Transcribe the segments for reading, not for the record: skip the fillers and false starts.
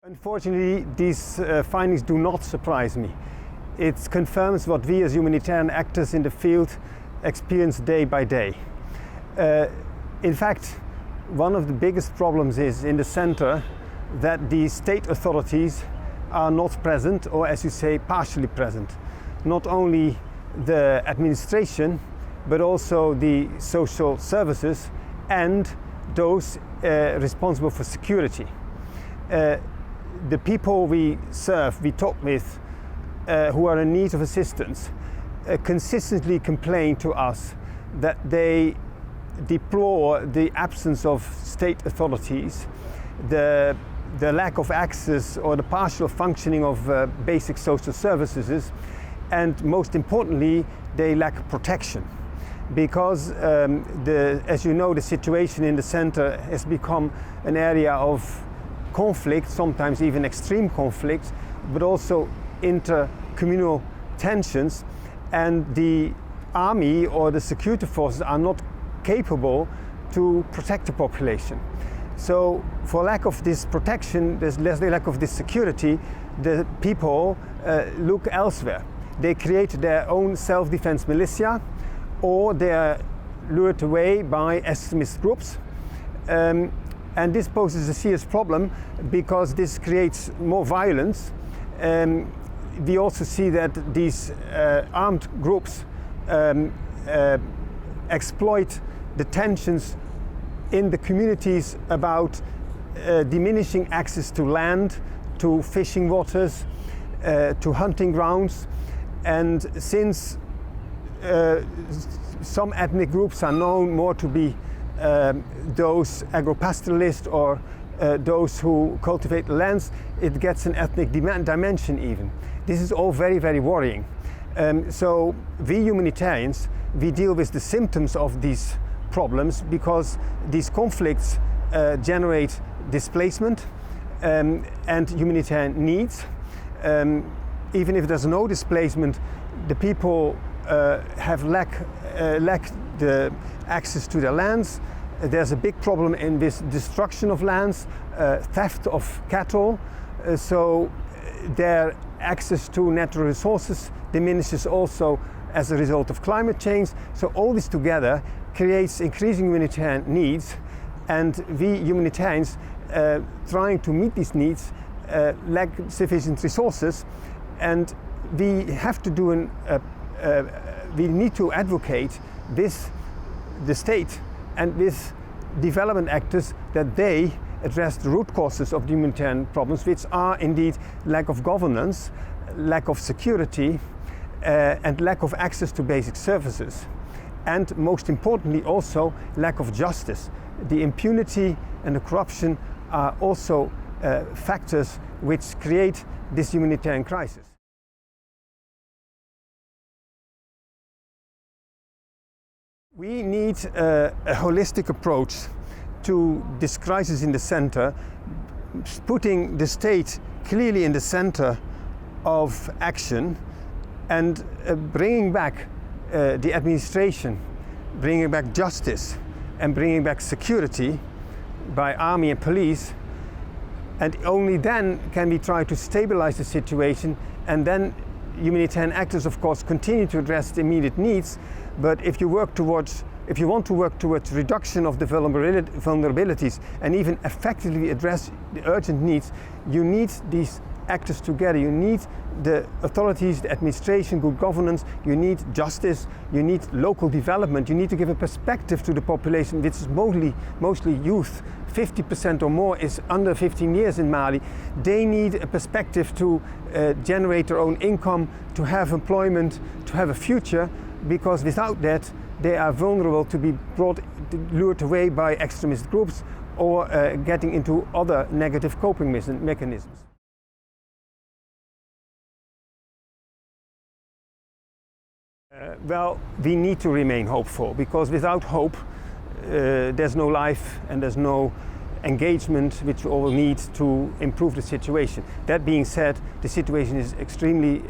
Unfortunately, these findings do not surprise me. It confirms what we as humanitarian actors in the field experience day by day. In fact, one of the biggest problems is in the center that the state authorities are not present, or as you say, partially present. Not only the administration, but also the social services and those responsible for security. The people we serve, we talk with, who are in need of assistance, consistently complain to us that they deplore the absence of state authorities, the lack of access or the partial functioning of basic social services, and most importantly, they lack protection. Because as you know, the situation in the center has become an area of conflict, sometimes even extreme conflict, but also inter-communal tensions, and the army or the security forces are not capable to protect the population. So for lack of this protection, there's lack of this security, the people look elsewhere. They create their own self-defense militia, or they are lured away by extremist groups. And this poses a serious problem because this creates more violence. We also see that these armed groups exploit the tensions in the communities about diminishing access to land, to fishing waters, to hunting grounds. And since some ethnic groups are known more to be those agro-pastoralists or those who cultivate the lands, it gets an ethnic dimension even. This is all very, very worrying. So we humanitarians, we deal with the symptoms of these problems because these conflicts generate displacement and humanitarian needs. Even if there's no displacement, the people lack the access to their lands. There's a big problem in this destruction of lands, theft of cattle, so their access to natural resources diminishes also as a result of climate change. So all this together creates increasing humanitarian needs, and we humanitarians trying to meet these needs lack sufficient resources, and we have to do we need to advocate with the state and with development actors that they address the root causes of the humanitarian problems, which are indeed lack of governance, lack of security, and lack of access to basic services. And most importantly also lack of justice. The impunity and the corruption are also factors which create this humanitarian crisis. We need a holistic approach to this crisis in the center, putting the state clearly in the center of action and bringing back the administration, bringing back justice and bringing back security by army and police. And only then can we try to stabilize the situation, and then humanitarian actors of course continue to address the immediate needs. But if you want to work towards reduction of the vulnerabilities and even effectively address the urgent needs, you need these actors together. You need the authorities, the administration, good governance, you need justice, you need local development, you need to give a perspective to the population, which is mostly youth. 50% or more is under 15 years in Mali. They need a perspective to generate their own income, to have employment, to have a future, because without that they are vulnerable to be lured away by extremist groups or getting into other negative coping mechanisms. Well, we need to remain hopeful, because without hope there's no life and there's no engagement which we all need to improve the situation. That being said, the situation is extremely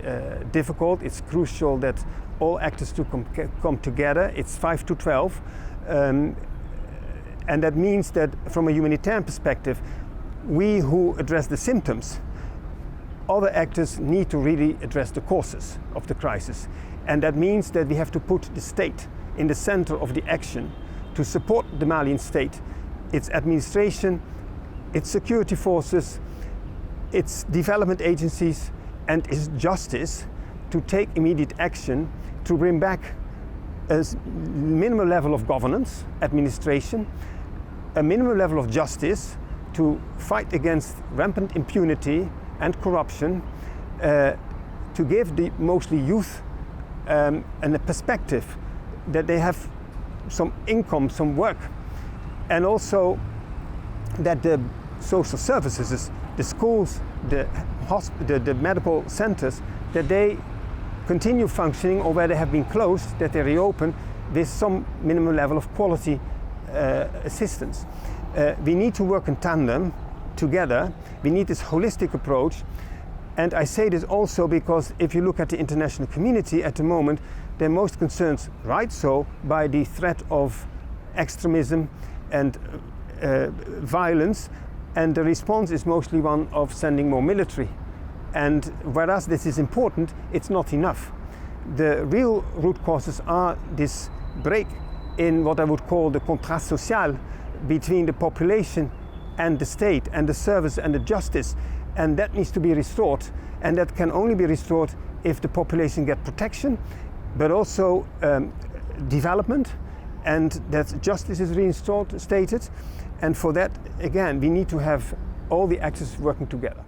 difficult. It's crucial that all actors to come together. It's 5 to 12. And that means that from a humanitarian perspective, we who address the symptoms, other actors need to really address the causes of the crisis. And that means that we have to put the state in the center of the action to support the Malian state, its administration, its security forces, its development agencies, and its justice to take immediate action to bring back a minimal level of governance, administration, a minimum level of justice to fight against rampant impunity and corruption, to give the mostly youth and a perspective that they have some income, some work, and also that the social services, the schools, the medical centers, that they continue functioning, or where they have been closed, that they reopen with some minimum level of quality assistance. We need to work in tandem together. We need this holistic approach. And I say this also because if you look at the international community at the moment, they're most concerned, right so, by the threat of extremism and violence, and the response is mostly one of sending more military. And whereas this is important, it's not enough. The real root causes are this break in what I would call the contrat social between the population and the state and the service and the justice, and that needs to be restored, and that can only be restored if the population get protection, but also development, and that justice is reinstated. And for that, again, we need to have all the actors working together.